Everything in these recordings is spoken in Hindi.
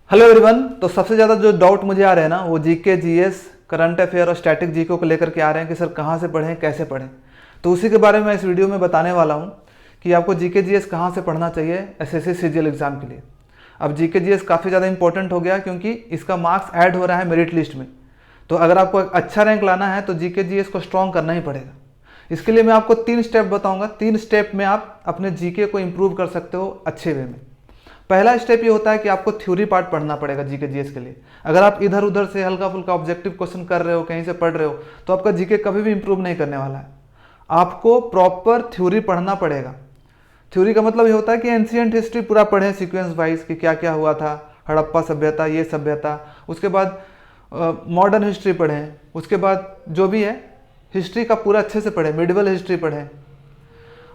Hello everyone. तो सबसे ज़्यादा जो डाउट मुझे आ रहे हैं ना, वो जीके जीएस करंट अफेयर और स्टैटिक जीके को लेकर के आ रहे हैं कि सर कहाँ से पढ़ें, कैसे पढ़ें। तो उसी के बारे में इस वीडियो में बताने वाला हूँ कि आपको जीके जीएस कहाँ से पढ़ना चाहिए एसएससी सीजीएल एग्जाम के लिए। अब जीके जीएस काफ़ी ज़्यादा इंपॉर्टेंट हो गया क्योंकि इसका मार्क्स ऐड हो रहा है मेरिट लिस्ट में। तो अगर आपको एक अच्छा रैंक लाना है तो जीके जीएस को स्ट्रॉन्ग करना ही पड़ेगा। इसके लिए मैं आपको 3 स्टेप बताऊंगा। 3 स्टेप में आप अपने जीके को इंप्रूव कर सकते हो अच्छे वे में। पहला स्टेप ये होता है कि आपको थ्योरी पार्ट पढ़ना पड़ेगा जीके जीएस के लिए। अगर आप इधर उधर से हल्का फुल्का ऑब्जेक्टिव क्वेश्चन कर रहे हो, कहीं से पढ़ रहे हो, तो आपका जीके कभी भी इंप्रूव नहीं करने वाला है। आपको प्रॉपर थ्योरी पढ़ना पड़ेगा। थ्योरी का मतलब ये होता है कि एंशिएंट हिस्ट्री पूरा पढ़ें सीक्वेंस वाइज कि क्या क्या हुआ था, हड़प्पा सभ्यता, ये सभ्यता, उसके बाद मॉडर्न हिस्ट्री पढ़ें, उसके बाद जो भी है हिस्ट्री का पूरा अच्छे से पढ़ें, मिडिवल हिस्ट्री पढ़ें।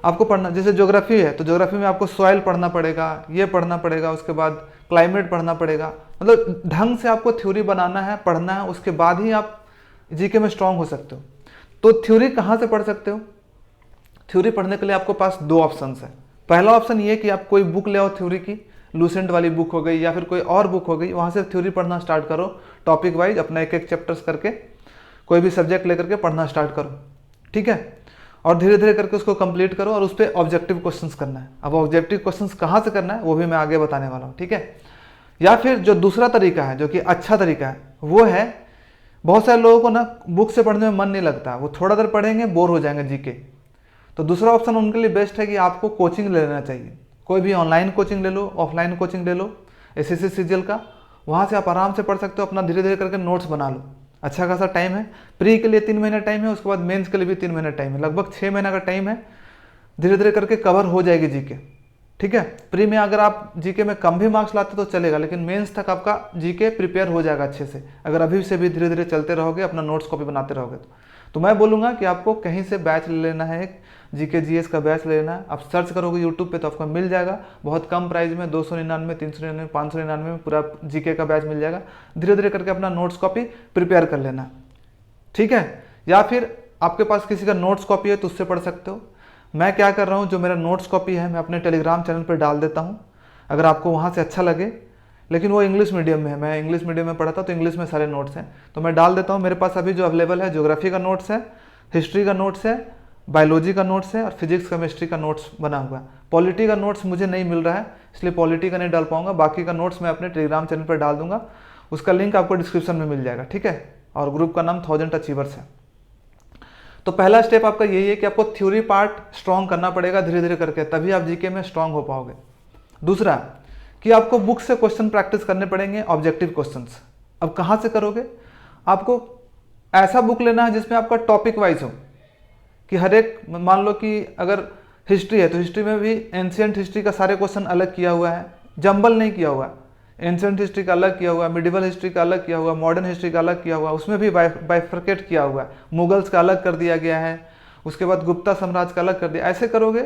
आपको पढ़ना, जैसे ज्योग्राफी है तो ज्योग्राफी में आपको सॉइल पढ़ना पड़ेगा, ये पढ़ना पड़ेगा, उसके बाद क्लाइमेट पढ़ना पड़ेगा। मतलब ढंग से आपको थ्योरी बनाना है, पढ़ना है, उसके बाद ही आप जीके में स्ट्रांग हो सकते हो। तो थ्योरी कहाँ से पढ़ सकते हो? थ्योरी पढ़ने के लिए आपको पास 2 ऑप्शन है। पहला ऑप्शन ये कि आप कोई बुक ले आओ थ्योरी की, लूसेंट वाली बुक हो गई या फिर कोई और बुक हो गई, वहाँ से थ्योरी पढ़ना स्टार्ट करो। टॉपिक वाइज अपना एक एक चैप्टर्स करके कोई भी सब्जेक्ट लेकर के पढ़ना स्टार्ट करो, ठीक है। और धीरे धीरे करके उसको कंप्लीट करो और उस पर ऑब्जेक्टिव क्वेश्चंस करना है। अब ऑब्जेक्टिव क्वेश्चंस कहाँ से करना है वो भी मैं आगे बताने वाला हूँ, ठीक है। या फिर जो दूसरा तरीका है, जो कि अच्छा तरीका है, वो है, बहुत सारे लोगों को ना बुक से पढ़ने में मन नहीं लगता, वो थोड़ा देर पढ़ेंगे बोर हो जाएंगे जीके। तो दूसरा ऑप्शन उनके लिए बेस्ट है कि आपको कोचिंग ले लेना चाहिए। कोई भी ऑनलाइन कोचिंग ले लो, ऑफलाइन कोचिंग ले लो, एसएससी सीजीएल का। वहाँ से आप आराम से पढ़ सकते हो, अपना धीरे धीरे करके नोट्स बना लो। अच्छा खासा टाइम है, प्री के लिए 3 महीने टाइम है, उसके बाद मेंस के लिए भी 3 महीने टाइम है, लगभग 6 महीने का टाइम है। धीरे धीरे करके कवर हो जाएगी जीके, ठीक है। प्री में अगर आप जीके में कम भी मार्क्स लाते तो चलेगा, लेकिन मेंस तक आपका जीके प्रिपेयर हो जाएगा अच्छे से, अगर अभी से भी धीरे धीरे चलते रहोगे, अपना नोट्स कॉपी बनाते रहोगे। तो मैं बोलूँगा कि आपको कहीं से बैच ले लेना है, एक जीके जीएस का बैच ले लेना है। आप सर्च करोगे यूट्यूब पे तो आपको मिल जाएगा, बहुत कम प्राइस में, 299, 399, 599 में पूरा जीके का बैच मिल जाएगा। धीरे धीरे करके अपना नोट्स कॉपी प्रिपेयर कर लेना, ठीक है। या फिर आपके पास किसी का नोट्स कॉपी है तो उससे पढ़ सकते हो। मैं क्या कर रहा हूँ, जो मेरा नोट्स कॉपी है मैं अपने टेलीग्राम चैनल पर डाल देता हूँ, अगर आपको वहाँ से अच्छा लगे। लेकिन वो इंग्लिश मीडियम में है, मैं इंग्लिश मीडियम में पढ़ा था तो इंग्लिश में सारे नोट्स हैं, तो मैं डाल देता हूँ। मेरे पास अभी जो अवेलेबल है, ज्योग्राफी का नोट्स है, हिस्ट्री का नोट्स है, बायोलॉजी का नोट्स है और फिजिक्स केमिस्ट्री का नोट्स बना हुआ है। पॉलिटी का नोट्स मुझे नहीं मिल रहा है, इसलिए पॉलिटी का नहीं डाल पाऊंगा। बाकी का नोट्स मैं अपने टेलीग्राम चैनल पर डाल दूंगा, उसका लिंक आपको डिस्क्रिप्शन में मिल जाएगा, ठीक है। और ग्रुप का नाम 1000 अचीवर्स है। तो पहला स्टेप आपका यही है कि आपको थ्योरी पार्ट स्ट्रॉन्ग करना पड़ेगा धीरे धीरे करके, तभी आप जीके में स्ट्रॉन्ग हो पाओगे। दूसरा कि आपको बुक से क्वेश्चन प्रैक्टिस करने पड़ेंगे, ऑब्जेक्टिव क्वेश्चंस। अब कहाँ से करोगे? आपको ऐसा बुक लेना है जिसमें आपका टॉपिक वाइज हो, कि हर एक, मान लो कि अगर हिस्ट्री है तो हिस्ट्री में भी एंशिएंट हिस्ट्री का सारे क्वेश्चन अलग किया हुआ है, जंबल नहीं किया हुआ है। एंशिएंट हिस्ट्री का अलग किया हुआ है, मिडिवल हिस्ट्री का अलग किया हुआ है, मॉडर्न हिस्ट्री का अलग किया हुआ है, उसमें भी बाइफरकेट किया हुआ है। मुगल्स का अलग कर दिया गया है, उसके बाद गुप्ता साम्राज्य का अलग कर दिया। ऐसे करोगे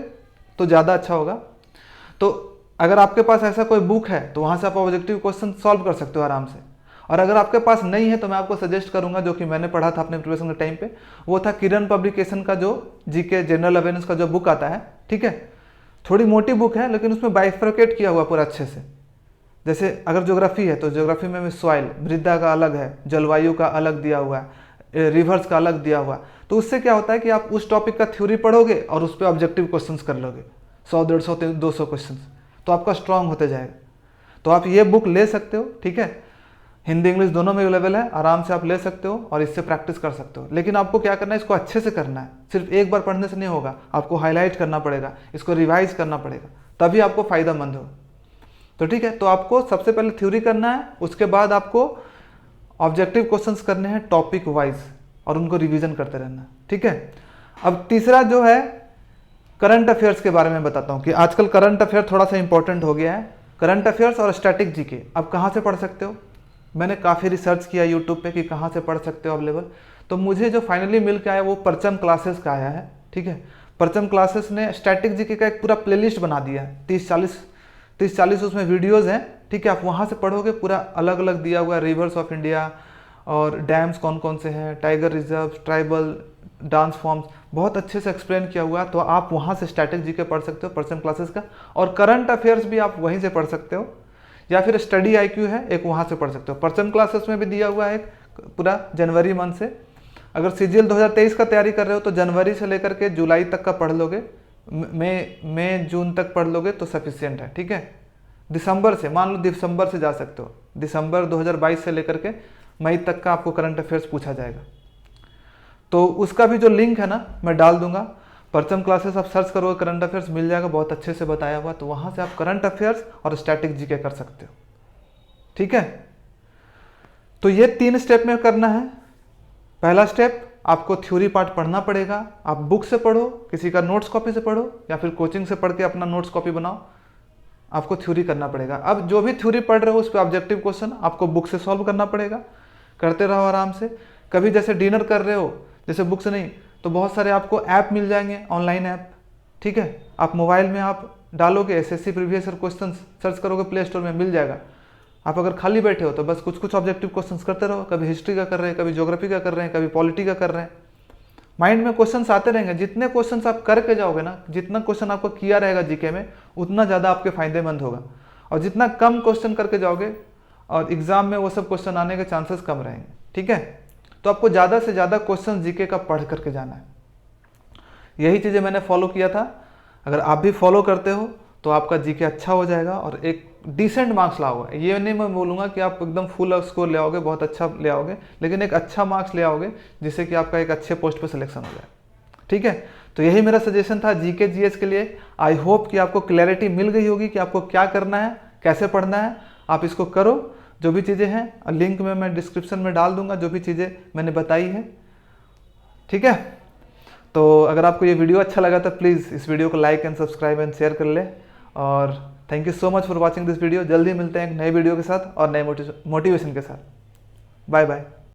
तो ज़्यादा अच्छा होगा। तो अगर आपके पास ऐसा कोई बुक है तो वहाँ से आप ऑब्जेक्टिव क्वेश्चन सॉल्व कर सकते हो आराम से। और अगर आपके पास नहीं है तो मैं आपको सजेस्ट करूंगा, जो कि मैंने पढ़ा था अपने प्रिपरेशन के टाइम पे, वो था किरण पब्लिकेशन का जो जीके जनरल अवेयरनेस का जो बुक आता है, ठीक है। थोड़ी मोटी बुक है लेकिन उसमें बाइफरकेट किया हुआ पूरा अच्छे से। जैसे अगर ज्योग्राफी है तो ज्योग्राफी में सॉइल, मृदा का अलग है, जलवायु का अलग दिया हुआ है, रिवर्स का अलग दिया हुआ है। तो उससे क्या होता है कि आप उस टॉपिक का थ्योरी पढ़ोगे और उस पर ऑब्जेक्टिव क्वेश्चंस कर लोगे, 100, 150, 200 क्वेश्चंस, तो आपका स्ट्रांग होते जाएगा। तो आप ये बुक ले सकते हो, ठीक है। हिंदी इंग्लिश दोनों में अवेलेबल है, आराम से आप ले सकते हो और इससे प्रैक्टिस कर सकते हो। लेकिन आपको क्या करना है, इसको अच्छे से करना है। सिर्फ एक बार पढ़ने से नहीं होगा, आपको हाईलाइट करना पड़ेगा, इसको रिवाइज करना पड़ेगा, तभी आपको फायदेमंद हो। तो ठीक है, तो आपको सबसे पहले थ्योरी करना है, उसके बाद आपको ऑब्जेक्टिव क्वेश्चंस करने हैं टॉपिक वाइज और उनको रिवीजन करते रहना है, ठीक है। अब तीसरा जो है करंट अफेयर्स के बारे में बताता हूँ कि आजकल करंट अफेयर थोड़ा सा इंपॉर्टेंट हो गया है। करंट अफेयर्स और स्टैटिक जीके अब कहाँ से पढ़ सकते हो? मैंने काफ़ी रिसर्च किया यूट्यूब पे कि कहाँ से पढ़ सकते हो अवेलेबल। तो मुझे जो फाइनली मिल के आया वो परचम क्लासेस का आया है, ठीक है। परचम क्लासेस ने स्टैटिक जीके का एक पूरा प्लेलिस्ट बना दिया है, 30-40 उसमें वीडियोज़ हैं, ठीक है। आप वहाँ से पढ़ोगे, पूरा अलग अलग दिया हुआ है, रिवर्स ऑफ इंडिया और डैम्स कौन कौन से हैं, tiger reserve, tribal dance forms, बहुत अच्छे से एक्सप्लेन किया हुआ है। तो आप वहाँ से स्टैटिक जीके पढ़ सकते हो परचम क्लासेस का, और करंट अफेयर्स भी आप वहीं से पढ़ सकते हो। या फिर स्टडी IQ है एक, वहाँ से पढ़ सकते हो। पर्सन क्लासेस में भी दिया हुआ है एक पूरा जनवरी मंथ से। अगर CGL 2023 का तैयारी कर रहे हो तो जनवरी से लेकर के जुलाई तक का पढ़ लोगे, मई जून तक पढ़ लोगे तो सफिशियंट है, ठीक है। दिसंबर से, मान लो दिसंबर से जा सकते हो, दिसंबर 2022 से लेकर के मई तक का आपको करंट अफेयर्स पूछा जाएगा। तो उसका भी जो लिंक है ना मैं डाल दूंगा। परचम क्लासेस आप सर्च करोगे करंट अफेयर्स मिल जाएगा, बहुत अच्छे से बताया हुआ, तो वहाँ से आप करंट अफेयर्स और स्टैटिक जीके कर सकते हो, ठीक है। तो ये 3 स्टेप में करना है। पहला स्टेप, आपको थ्योरी पार्ट पढ़ना पड़ेगा। आप बुक से पढ़ो, किसी का नोट्स कॉपी से पढ़ो, या फिर कोचिंग से पढ़ के अपना नोट्स कॉपी बनाओ, आपको थ्योरी करना पड़ेगा। अब जो भी थ्योरी पढ़ रहे हो उस पर ऑब्जेक्टिव क्वेश्चन आपको बुक से सॉल्व करना पड़ेगा। करते रहो आराम से। कभी जैसे डिनर कर रहे हो, जैसे बुक से नहीं, तो बहुत सारे आपको ऐप मिल जाएंगे, ऑनलाइन ऐप, ठीक है। आप मोबाइल में आप डालोगे SSC previous year question search करोगे, प्ले स्टोर में मिल जाएगा। आप अगर खाली बैठे हो तो बस कुछ कुछ ऑब्जेक्टिव क्वेश्चंस करते रहो, कभी हिस्ट्री का कर रहे हैं, कभी ज्योग्राफी का कर रहे हैं, कभी पॉलिटी का कर रहे हैं। माइंड में क्वेश्चंस आते रहेंगे। जितने क्वेश्चंस आप करके जाओगे ना, जितना क्वेश्चन आपको किया रहेगा जीके में, उतना ज़्यादा आपके फायदेमंद होगा। और जितना कम क्वेश्चन करके जाओगे और एग्जाम में वो सब क्वेश्चन आने के चांसेस कम रहेंगे, ठीक है। तो आपको ज़्यादा से ज़्यादा क्वेश्चन जीके का पढ़ करके जाना है। यही चीज़ें मैंने फॉलो किया था। अगर आप भी फॉलो करते हो तो आपका जीके अच्छा हो जाएगा और एक डिसेंट मार्क्स लाओगे। ये नहीं मैं बोलूँगा कि आप एकदम फुल स्कोर ले आओगे, बहुत अच्छा ले आओगे, लेकिन एक अच्छा मार्क्स ले आओगे जिससे कि आपका एक अच्छे पोस्ट पर सिलेक्शन हो जाए, ठीक है। तो यही मेरा सजेशन था जीके जीएस के लिए। आई होप कि आपको क्लैरिटी मिल गई होगी कि आपको क्या करना है, कैसे पढ़ना है। आप इसको करो। जो भी चीज़ें हैं लिंक में मैं डिस्क्रिप्शन में डाल दूंगा, जो भी चीज़ें मैंने बताई है, ठीक है। तो अगर आपको ये वीडियो अच्छा लगा तो प्लीज़ इस वीडियो को like and subscribe and share कर ले। और thank you so much for watching this video. जल्दी मिलते हैं एक नए वीडियो के साथ और नए मोटिवेशन के साथ। Bye bye.